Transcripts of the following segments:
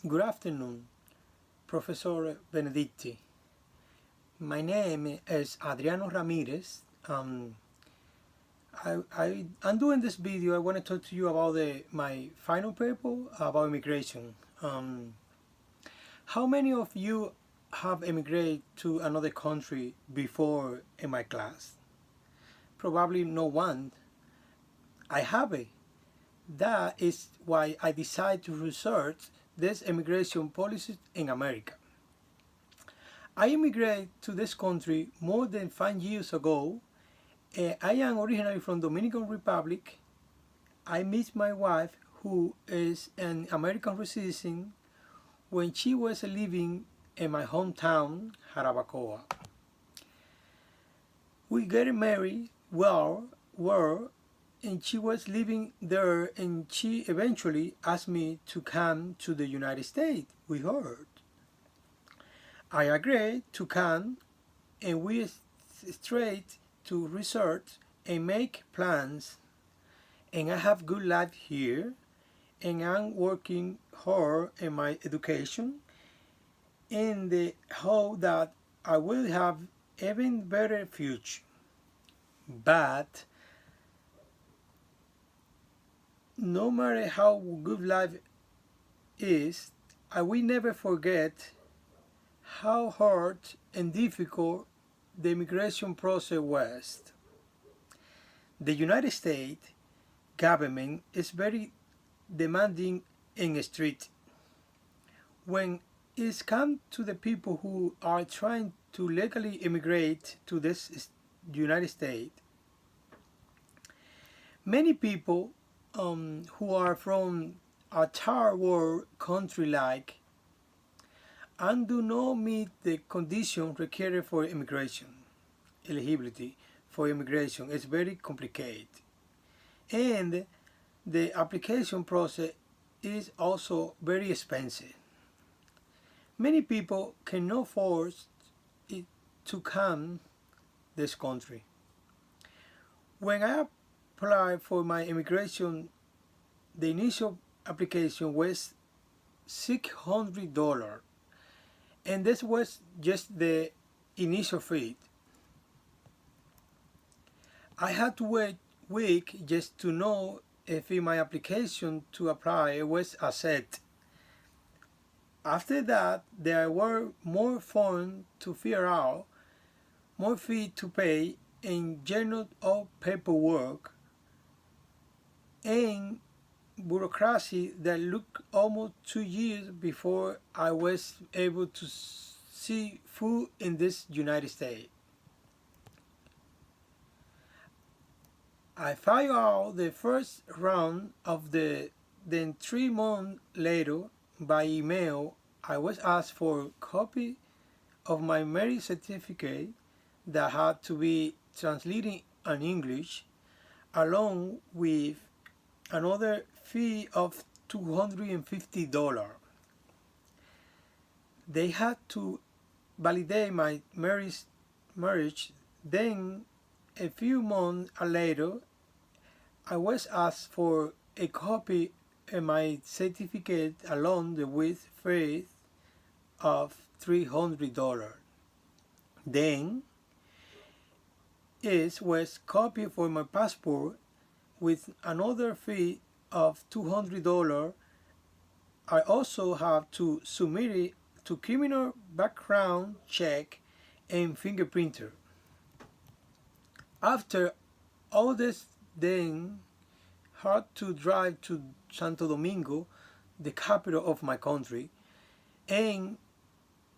Good afternoon, Professor Benedetti. My name is Adriano Ramírez. I'm doing this video. I want to talk to you about my final paper about immigration. How many of you have immigrated to another country before in my class? Probably no one. I haven't. That is why I decided to research this immigration policies in America. I immigrated to this country more than 5 years ago. I am originally from Dominican Republic. I met my wife, who is an American citizen, when she was living in my hometown, Jarabacoa. We got married and she was living there, and she eventually asked me to come to the United States with her. I agreed to come, and we straight to research and make plans, and I have good life here, and I'm working hard in my education in the hope that I will have even better future. But no matter how good life is, I will never forget how hard and difficult the immigration process was. The United States government is very demanding and strict when it comes to the people who are trying to legally immigrate to this United States. Many people who are from a third world country like and do not meet the conditions required for immigration. Eligibility for immigration is very complicated, and the application process is also very expensive. Many people cannot force it to come this country. When I applied for my immigration, the initial application was $600, and this was just the initial fee. I had to wait a week just to know if my application to apply was accepted. After that, there were more forms to fill out, more fee to pay, and general of paperwork and bureaucracy that took almost 2 years before I was able to see food in this United States. I filed out the first round of then 3 months later by email I was asked for a copy of my marriage certificate that had to be translated in English, along with another fee of $250. They had to validate my marriage. Then a few months later, I was asked for a copy of my certificate along with fee of $300. Then it was copy for my passport with another fee of $200. I also have to submit it to criminal background check and fingerprinter. After all this, then had to drive to Santo Domingo, the capital of my country, and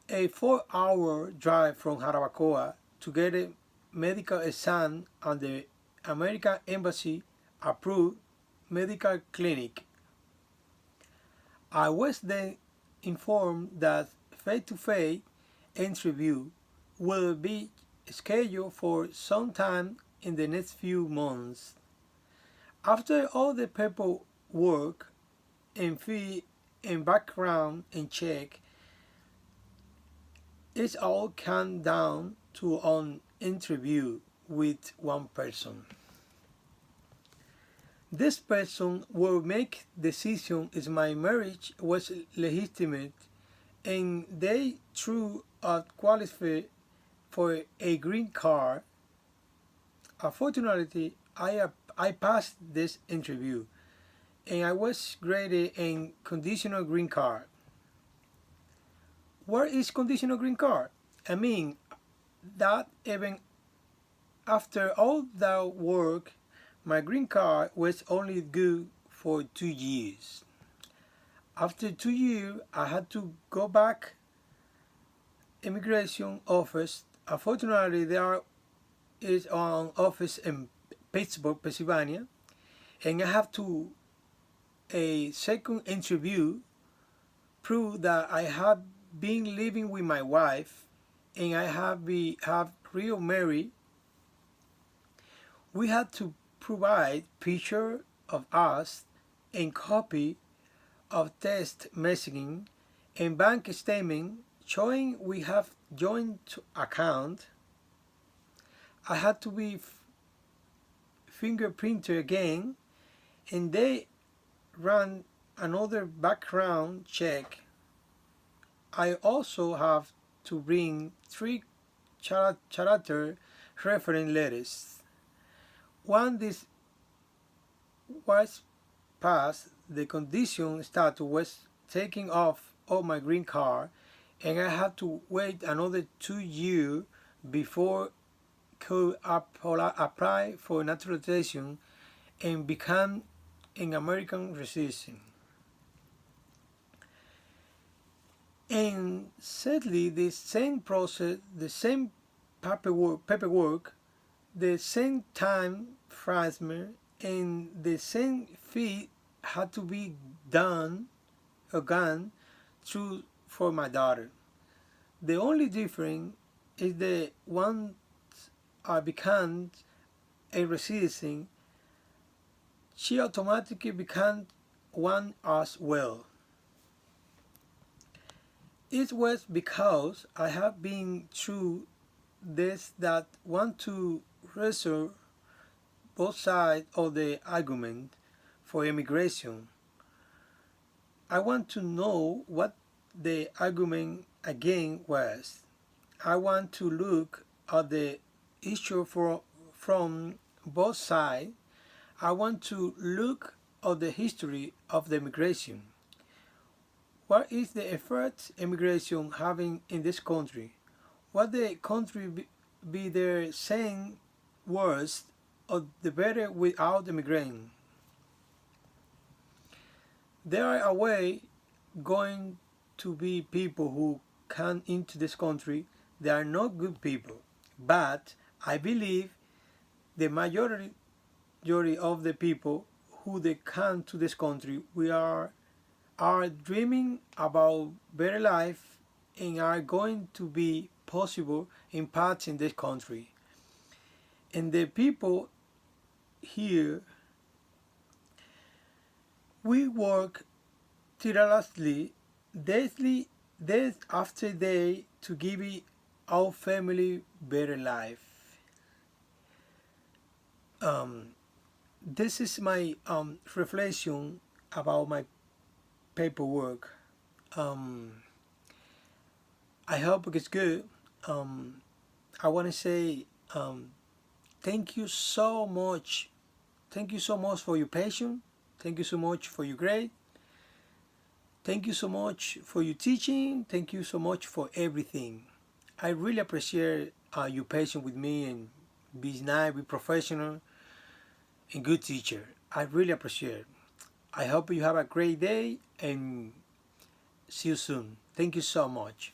a 4-hour drive from Jarabacoa to get a medical exam at the American Embassy approved medical clinic. I was then informed that face-to-face interview will be scheduled for sometime in the next few months. After all the paperwork and fee and background and check, it all came down to an interview with one person. This person will make decision if my marriage was legitimate and they true qualify for a green card. Unfortunately, I passed this interview and I was graded in conditional green card. Where is conditional green card? I mean that even after all that work, my green card was only good for 2 years. After 2 years, I had to go back immigration office. Unfortunately, there is an office in Pittsburgh, Pennsylvania, and I have to a second interview prove that I have been living with my wife and I have real married. We had to provide picture of us and copy of text messaging and bank statement showing we have joint account. I had to be fingerprinted again and they ran another background check. I also have to bring 3 character reference letters. Once this was passed, the condition status was taken off of my green card and I had to wait another 2 years before could apply for naturalization and become an American citizen. And sadly, the same process, the same paperwork, the same time frame, and the same fee had to be done again through for my daughter. The only difference is that once I became a resident, she automatically became one as well. It was because I have been through this that want to resolve both sides of the argument for immigration. I want to know what the argument again was. I want to look at the issue from both sides. I want to look at the history of the immigration. What is the effect immigration having in this country? What the country be there saying worse or the better without immigrant? There are a way going to be people who come into this country. They are not good people, but I believe the majority of the people who they come to this country, we are dreaming about better life and are going to be possible impact in this country. And the people here, we work tirelessly, day after day, to give our family better life. This is my reflection about my paperwork. I hope it's good. I want to say thank you so much. Thank you so much for your patience. Thank you so much for your grade. Thank you so much for your teaching. Thank you so much for everything. I really appreciate your patience with me and be nice, be professional, and good teacher. I really appreciate it. I hope you have a great day and see you soon. Thank you so much.